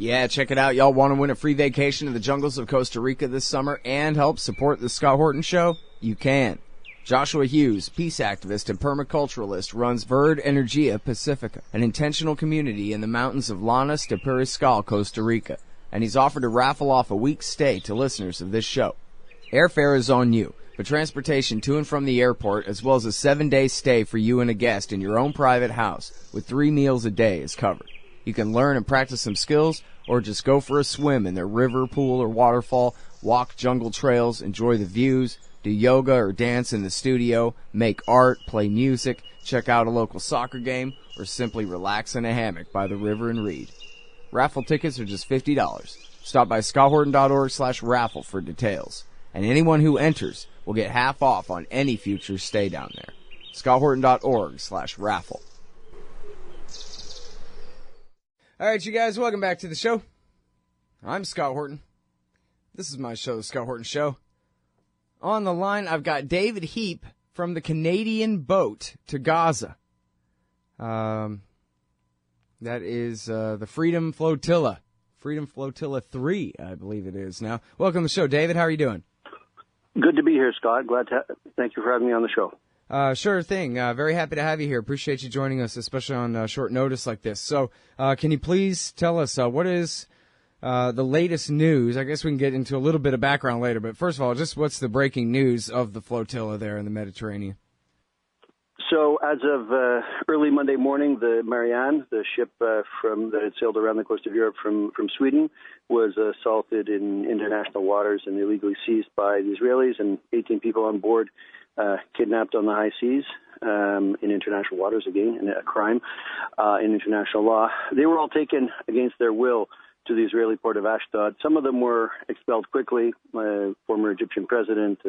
Yeah, check it out. Y'all want to win a free vacation to the jungles of Costa Rica this summer and help support the Scott Horton Show? You can. Joshua Hughes, peace activist and permaculturalist, runs Verde Energia Pacifica, an intentional community in the mountains of Llanos de Periscal, Costa Rica, and he's offered to raffle off a week's stay to listeners of this show. Airfare is on you, but transportation to and from the airport, as well as a 7-day stay for you and a guest in your own private house with 3 meals a day is covered. You can learn and practice some skills, or just go for a swim in their river, pool, or waterfall, walk jungle trails, enjoy the views, do yoga or dance in the studio, make art, play music, check out a local soccer game, or simply relax in a hammock by the river and read. Raffle tickets are just $50. Stop by scotthorton.org/raffle for details. And anyone who enters will get half off on any future stay down there. scotthorton.org/raffle. All right, you guys, welcome back to the show. I'm Scott Horton. This is my show, The Scott Horton Show. On the line, I've got David Heap from the Canadian boat to Gaza. That is the Freedom Flotilla. Freedom Flotilla 3, I believe it is now. Welcome to the show, David. How are you doing? Good to be here, Scott. Thank you for having me on the show. Sure thing. Very happy to have you here. Appreciate you joining us, especially on short notice like this. So, can you please tell us what is the latest news? I guess we can get into a little bit of background later, but first of all, just what's the breaking news of the flotilla there in the Mediterranean? So, as of early Monday morning, the Marianne, the ship that had sailed around the coast of Europe from Sweden, was assaulted in international waters and illegally seized by the Israelis, and 18 people on board kidnapped on the high seas in international waters, again, a crime in international law. They were all taken against their will to the Israeli port of Ashdod. Some of them were expelled quickly. Former Egyptian president,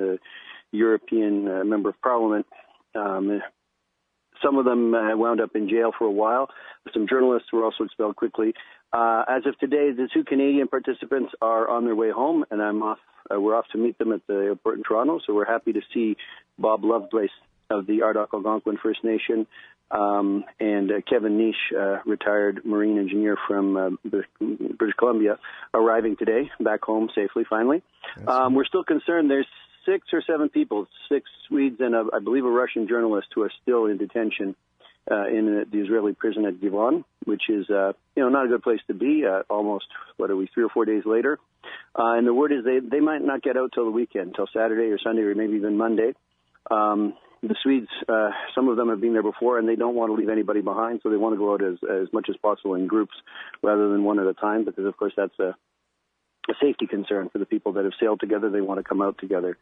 European member of parliament. Some of them wound up in jail for a while. Some journalists were also expelled quickly. As of today, the 2 Canadian participants are on their way home, and we're off to meet them at the airport in Toronto. So we're happy to see Bob Lovelace of the Ardoch Algonquin First Nation and Kevin Nish, retired Marine engineer from British Columbia, arriving today back home safely, finally. We're still concerned. There's 6 or 7 people, 6 Swedes and I believe a Russian journalist who are still in detention in the Israeli prison at Givon, which is not a good place to be. Almost 3 or 4 days later, and the word is they might not get out till the weekend, till Saturday or Sunday or maybe even Monday. The Swedes, some of them have been there before, and they don't want to leave anybody behind, so they want to go out as much as possible in groups rather than one at a time, because of course that's a safety concern for the people that have sailed together. They want to come out together.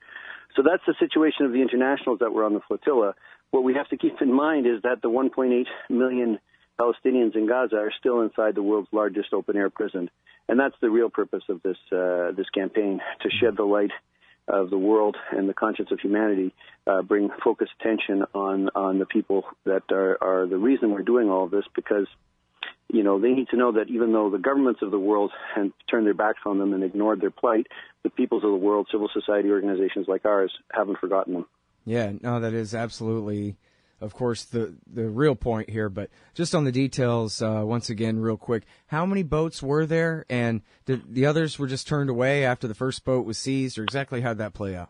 So that's the situation of the internationals that were on the flotilla. What we have to keep in mind is that the 1.8 million Palestinians in Gaza are still inside the world's largest open-air prison. And that's the real purpose of this campaign, to shed the light of the world and the conscience of humanity, bring focused attention on the people that are the reason we're doing all of this, because they need to know that even though the governments of the world have turned their backs on them and ignored their plight, the peoples of the world, civil society organizations like ours, haven't forgotten them. Yeah, no, that is absolutely, of course, the real point here. But just on the details, once again, real quick, how many boats were there? And the others were just turned away after the first boat was seized, or exactly how did that play out?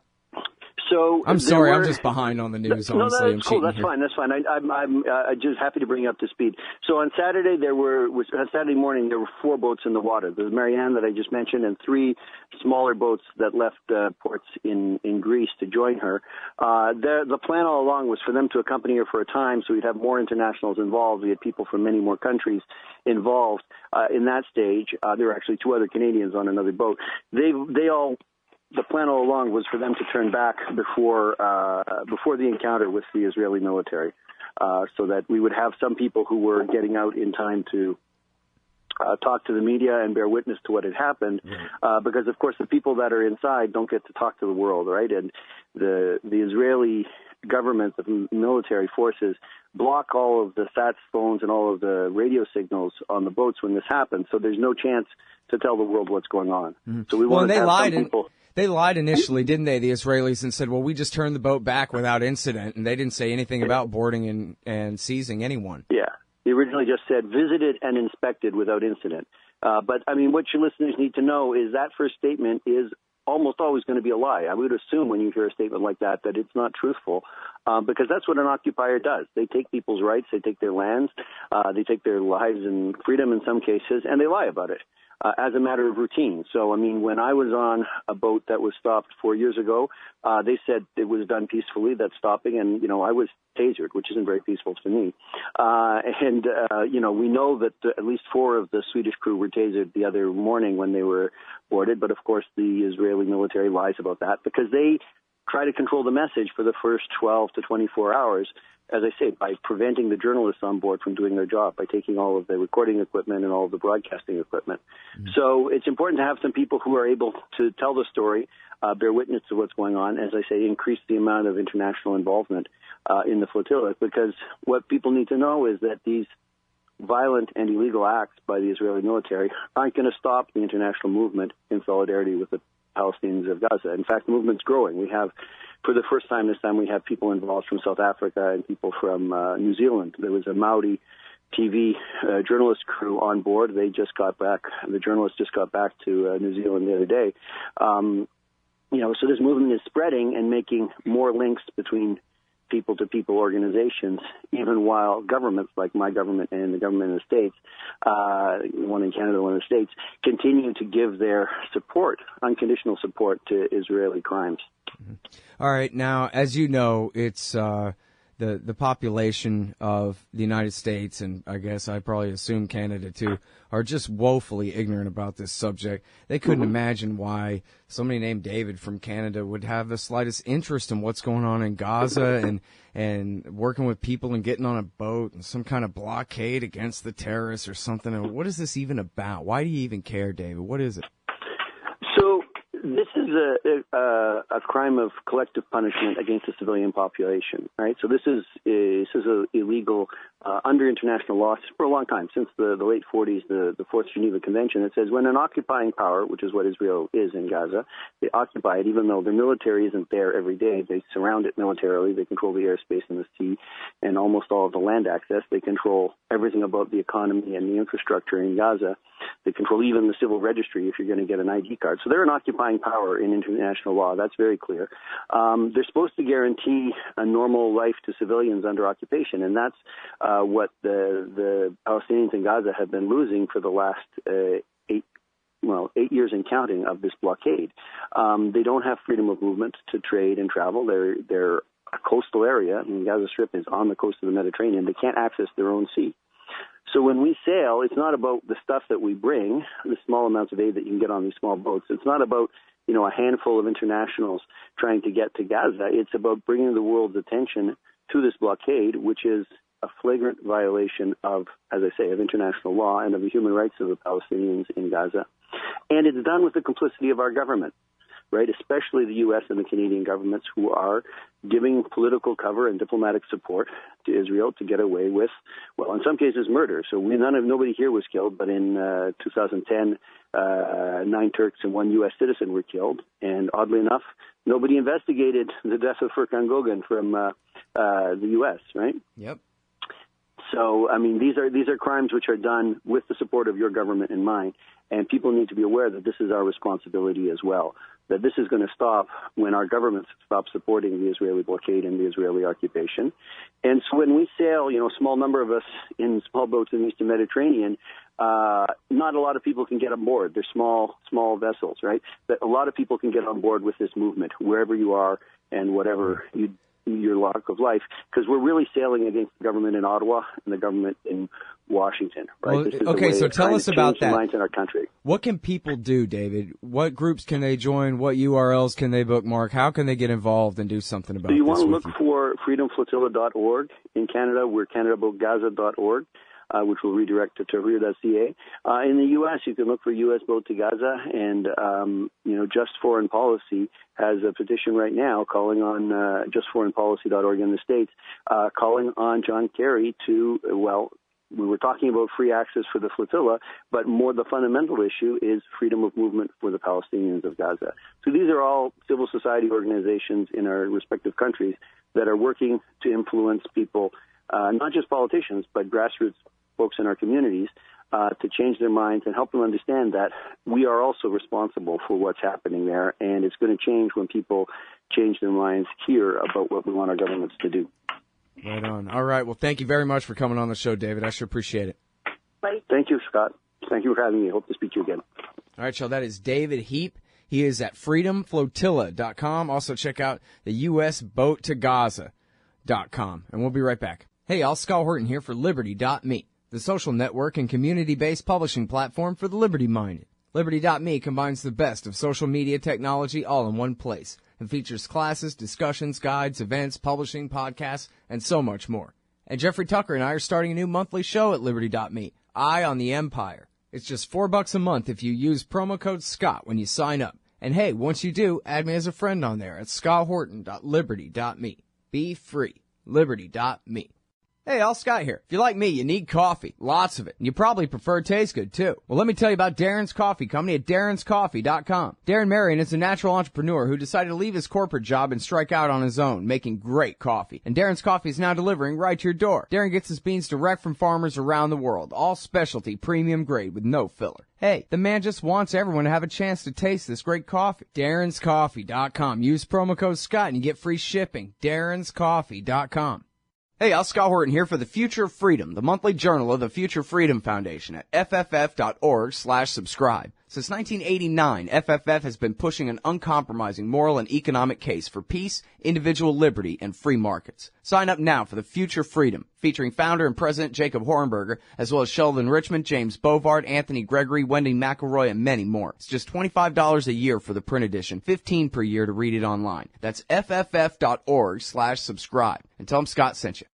So I'm sorry, I'm just behind on the news. No, honestly, that's cool. That's fine. That's fine. I'm just happy to bring you up to speed. So on Saturday Saturday morning there were 4 boats in the water. There's Marianne that I just mentioned, and 3 smaller boats that left ports in Greece to join her. The plan all along was for them to accompany her for a time, so we'd have more internationals involved. We had people from many more countries involved in that stage. There were actually 2 other Canadians on another boat. The plan all along was for them to turn back before the encounter with the Israeli military, so that we would have some people who were getting out in time to talk to the media and bear witness to what had happened, because, of course, the people that are inside don't get to talk to the world, right? And the Israeli government, the military forces, block all of the SATS phones and all of the radio signals on the boats when this happens, so there's no chance to tell the world what's going on. Mm-hmm. So we want to have some people... They lied initially, didn't they, the Israelis, and said, well, we just turned the boat back without incident, and they didn't say anything about boarding and seizing anyone. Yeah, He originally just said visited and inspected without incident. But, I mean, what your listeners need to know is that first statement is almost always going to be a lie. I would assume when you hear a statement like that it's not truthful, because that's what an occupier does. They take people's rights, they take their lands, they take their lives and freedom in some cases, and they lie about it as a matter of routine. So, I mean, when I was on a boat that was stopped 4 years ago, they said it was done peacefully, that stopping, and, I was tasered, which isn't very peaceful to me. We know that at least 4 of the Swedish crew were tasered the other morning when they were boarded, but of course the Israeli military lies about that because they try to control the message for the first 12 to 24 hours, as I say, by preventing the journalists on board from doing their job, by taking all of the recording equipment and all of the broadcasting equipment. Mm-hmm. So it's important to have some people who are able to tell the story, bear witness to what's going on, as I say, increase the amount of international involvement in the flotilla, because what people need to know is that these violent and illegal acts by the Israeli military aren't going to stop the international movement in solidarity with the Palestinians of Gaza. In fact, the movement's growing. We have, for the first time this time, we have people involved from South Africa and people from New Zealand. There was a Maori TV journalist crew on board. They just got back. The journalists just got back to New Zealand the other day. So this movement is spreading and making more links between people-to-people organizations, even while governments like my government and the government in the States, one in Canada, one in the States, continue to give their support, unconditional support to Israeli crimes. Mm-hmm. All right. Now, as you know, it's the population of the United States, and I guess I probably assume Canada too, are just woefully ignorant about this subject. They couldn't imagine why somebody named David from Canada would have the slightest interest in what's going on in Gaza and working with people and getting on a boat and some kind of blockade against the terrorists or something. And what is this even about? Why do you even care, David? What is it? So this is a crime of collective punishment against the civilian population, right? So this is illegal under international law for a long time, since the late 40s, the Fourth Geneva Convention. It says when an occupying power, which is what Israel is in Gaza, they occupy it, even though their military isn't there every day. They surround it militarily. They control the airspace and the sea and almost all of the land access. They control everything about the economy and the infrastructure in Gaza. They control even the civil registry if you're going to get an ID card. So they're an occupying power in international law. That's very clear. They're supposed to guarantee a normal life to civilians under occupation, and that's what the Palestinians in Gaza have been losing for the last 8 years and counting of this blockade. They don't have freedom of movement to trade and travel. They're a coastal area. I mean, Gaza Strip is on the coast of the Mediterranean. They can't access their own sea. So when we sail, it's not about the stuff that we bring, the small amounts of aid that you can get on these small boats. It's not about, a handful of internationals trying to get to Gaza. It's about bringing the world's attention to this blockade, which is a flagrant violation of, as I say, of international law and of the human rights of the Palestinians in Gaza. And it's done with the complicity of our government, right, especially the U.S. and the Canadian governments, who are giving political cover and diplomatic support to Israel to get away with, well, in some cases, murder. So nobody here was killed, but in 2010, 9 Turks and 1 U.S. citizen were killed. And oddly enough, nobody investigated the death of Furkan Gogan from the U.S., right? Yep. So, I mean, these are crimes which are done with the support of your government in mind, and people need to be aware that this is our responsibility as well, that this is going to stop when our government stops supporting the Israeli blockade and the Israeli occupation. And so when we sail, a small number of us in small boats in the Eastern Mediterranean, not a lot of people can get on board. They're small vessels, right? But a lot of people can get on board with this movement, wherever you are and whatever your walk of life, because we're really sailing against the government in Ottawa and the government in Washington, right? Well, okay, so tell us about that. In our country. What can people do, David? What groups can they join? What URLs can they bookmark? How can they get involved and do something about this? So you want to look for freedomflotilla.org. In Canada, we're canadaboatgaza.org. Which will redirect to tahrir.ca. In the U.S., you can look for U.S. Boat to Gaza, and, Just Foreign Policy has a petition right now calling on justforeignpolicy.org in the States, calling on John Kerry to, we were talking about free access for the flotilla, but more the fundamental issue is freedom of movement for the Palestinians of Gaza. So these are all civil society organizations in our respective countries that are working to influence people, not just politicians, but grassroots folks in our communities to change their minds and help them understand that we are also responsible for what's happening there, and it's going to change when people change their minds here about what we want our governments to do. Right on. All right. Well, thank you very much for coming on the show, David. I sure appreciate it. Thank you, Scott. Thank you for having me. Hope to speak to you again. All right, y'all. That is David Heap. He is at freedomflotilla.com. Also, check out the usboattogaza.com. And we'll be right back. Hey, y'all. Scott Horton here for Liberty.me, the social network and community-based publishing platform for the liberty-minded. Liberty.me combines the best of social media technology all in one place and features classes, discussions, guides, events, publishing, podcasts, and so much more. And Jeffrey Tucker and I are starting a new monthly show at Liberty.me, Eye on the Empire. It's just $4 a month if you use promo code SCOTT when you sign up. And hey, once you do, add me as a friend on there at scotthorton.liberty.me. Be free. Liberty.me. Hey, all Scott here. If you're like me, you need coffee. Lots of it. And you probably prefer it tastes good, too. Well, let me tell you about Darren's Coffee Company at darrenscoffee.com. Darren Marianne is a natural entrepreneur who decided to leave his corporate job and strike out on his own, making great coffee. And Darren's Coffee is now delivering right to your door. Darren gets his beans direct from farmers around the world. All specialty, premium grade with no filler. Hey, the man just wants everyone to have a chance to taste this great coffee. darrenscoffee.com. Use promo code SCOTT and you get free shipping. darrenscoffee.com. Hey, I'm Scott Horton here for The Future of Freedom, the monthly journal of the Future Freedom Foundation at fff.org/subscribe. Since 1989, FFF has been pushing an uncompromising moral and economic case for peace, individual liberty, and free markets. Sign up now for The Future Freedom, featuring founder and president Jacob Hornberger, as well as Sheldon Richmond, James Bovard, Anthony Gregory, Wendy McElroy, and many more. It's just $25 a year for the print edition, $15 per year to read it online. That's fff.org/subscribe. And tell them Scott sent you.